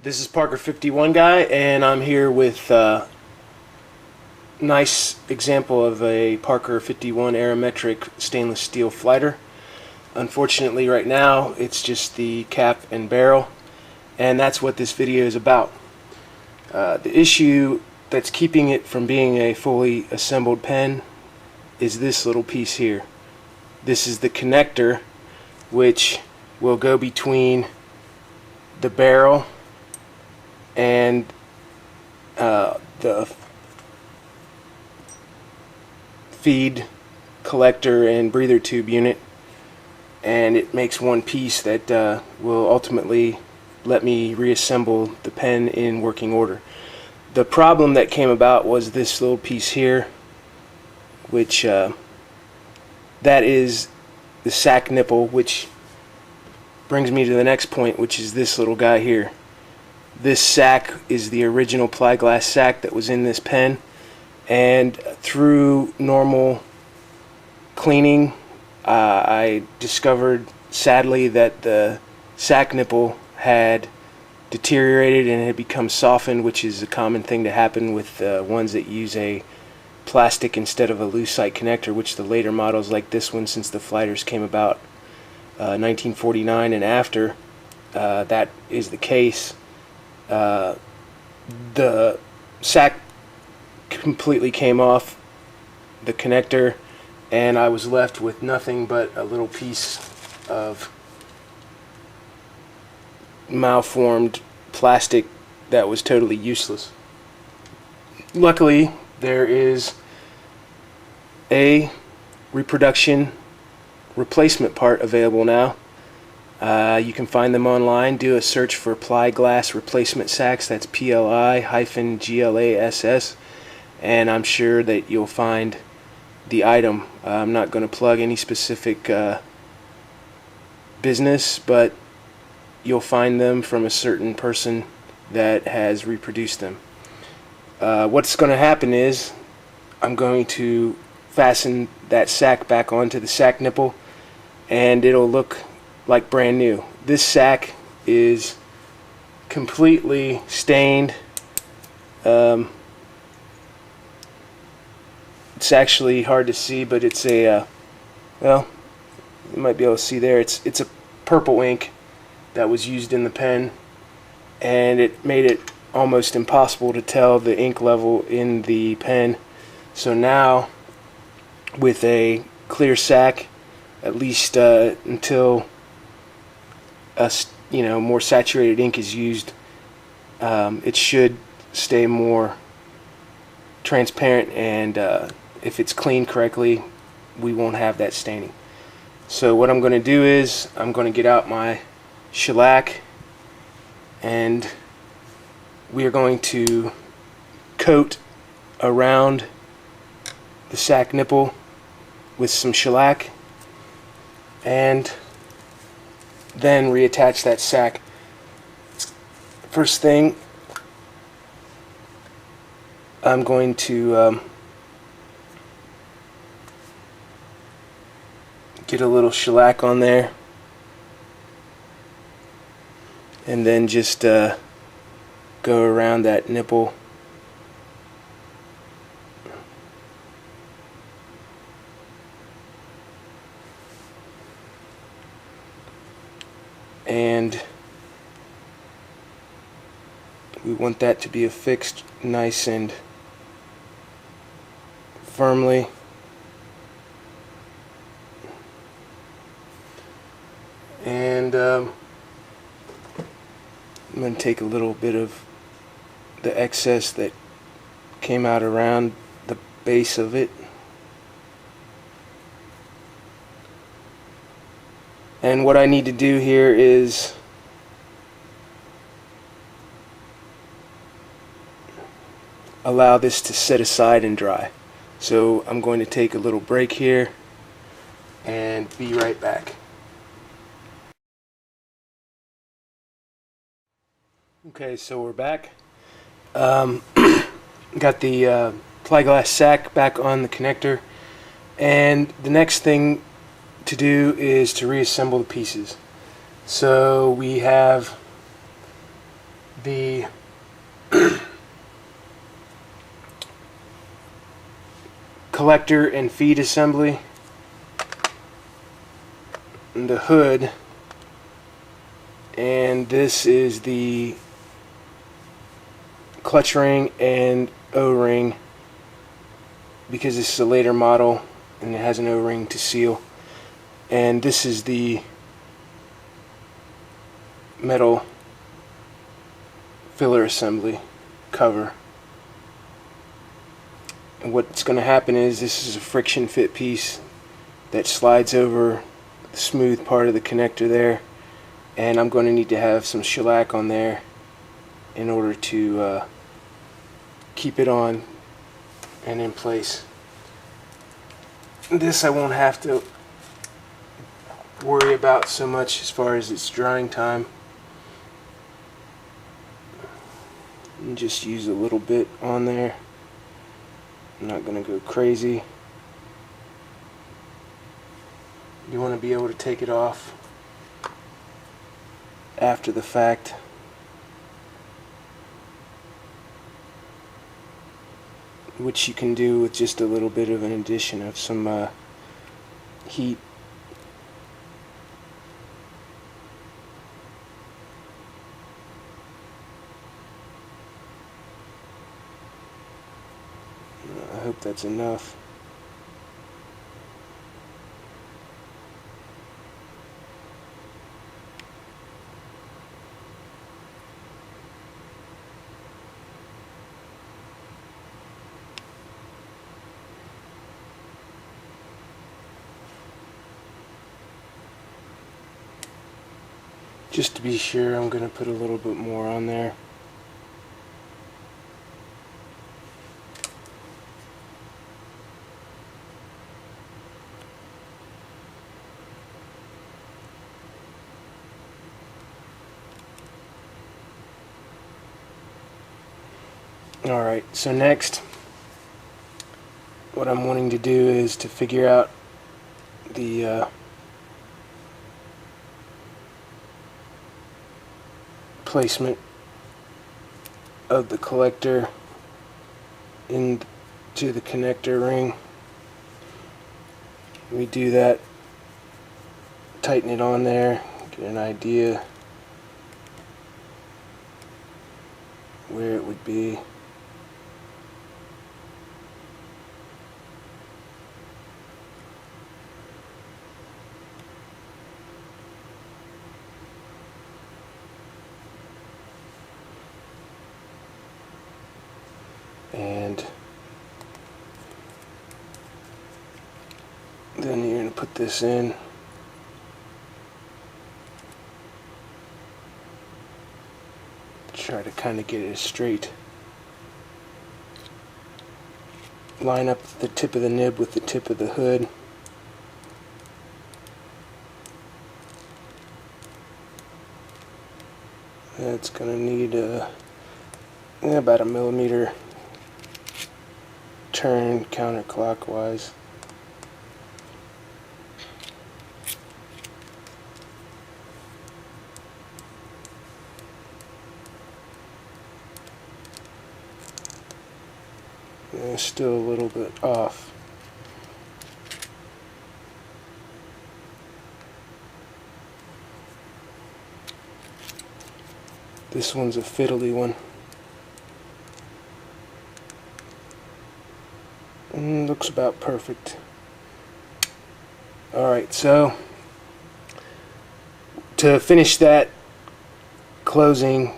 This is Parker 51 guy, and I'm here with a nice example of a Parker 51 Aerometric stainless steel Flighter. Unfortunately, right now it's just the cap and barrel, and that's what this video is about. The issue that's keeping it from being a fully assembled pen is this little piece here. This is the connector, which will go between the barrel and the feed collector and breather tube unit, and it makes one piece that will ultimately let me reassemble the pen in working order. The problem that came about was this little piece here, which that is the sac nipple, which brings me to the next point, which is this little guy here. This sac is the original Pli-glass sac that was in this pen, and through normal cleaning I discovered sadly that the sac nipple had deteriorated and had become softened, which is a common thing to happen with ones that use a plastic instead of a lucite connector, which the later models like this one, since the Flighters came about 1949 and after, that is the case. The sac completely came off the connector, and I was left with nothing but a little piece of malformed plastic that was totally useless. Luckily, there is a reproduction replacement part available now. You can find them online. Do a search for Pli-glass replacement sacs. That's Pli-glass, and I'm sure that you'll find the item. I'm not going to plug any specific business, but you'll find them from a certain person that has reproduced them. What's going to happen is I'm going to fasten that sac back onto the sac nipple, and it'll look like brand new. This sac is completely stained. It's actually hard to see, but it's a well, you might be able to see there. It's a purple ink that was used in the pen, and it made it almost impossible to tell the ink level in the pen. So now, with a clear sac, at least until more saturated ink is used, it should stay more transparent, and if it's cleaned correctly, we won't have that staining. So what I'm going to do is I'm going to get out my shellac, and we are going to coat around the sac nipple with some shellac, and then reattach that sac. First thing, I'm going to get a little shellac on there, and then just go around that nipple. And we want that to be affixed nice and firmly. And I'm going to take a little bit of the excess that came out around the base of it, and what I need to do here is allow this to set aside and dry. So I'm going to take a little break here and be right back. Okay, so we're back. Got the Pli-glass sac back on the connector, and the next thing to do is to reassemble the pieces. So we have the collector and feed assembly, and the hood, and this is the clutch ring and O-ring, because this is a later model and it has an O-ring to seal. And this is the metal filler assembly cover. And what's going to happen is this is a friction fit piece that slides over the smooth part of the connector there, and I'm going to need to have some shellac on there in order to keep it on and in place. This I won't have to worry about so much as far as its drying time. And just use a little bit on there. I'm not going to go crazy. You want to be able to take it off after the fact. Which you can do with just a little bit of an addition of some heat. I hope that's enough. Just to be sure, I'm going to put a little bit more on there. Alright, so next, what I'm wanting to do is to figure out the placement of the collector into the connector ring. We do that, tighten it on there, get an idea where it would be. And then you're going to put this in. Try to kind of get it straight. Line up the tip of the nib with the tip of the hood. It's going to need about a millimeter turn counterclockwise. Still a little bit off. This one's a fiddly one. Looks about perfect. Alright, so to finish that closing,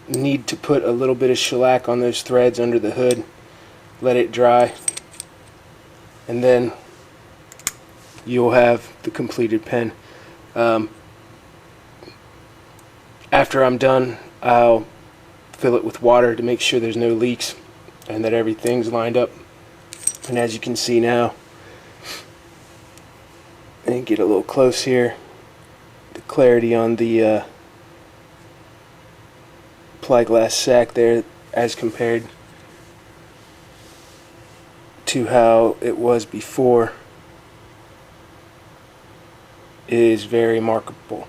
need to put a little bit of shellac on those threads under the hood, let it dry, and then you'll have the completed pen. After I'm done, I'll fill it with water to make sure there's no leaks and that everything's lined up. And as you can see now, and get a little close here, the clarity on the Pli-glass sac there as compared to how it was before is very remarkable.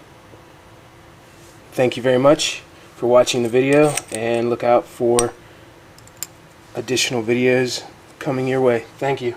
Thank you very much for for watching the video, and look out for additional videos coming your way. Thank you.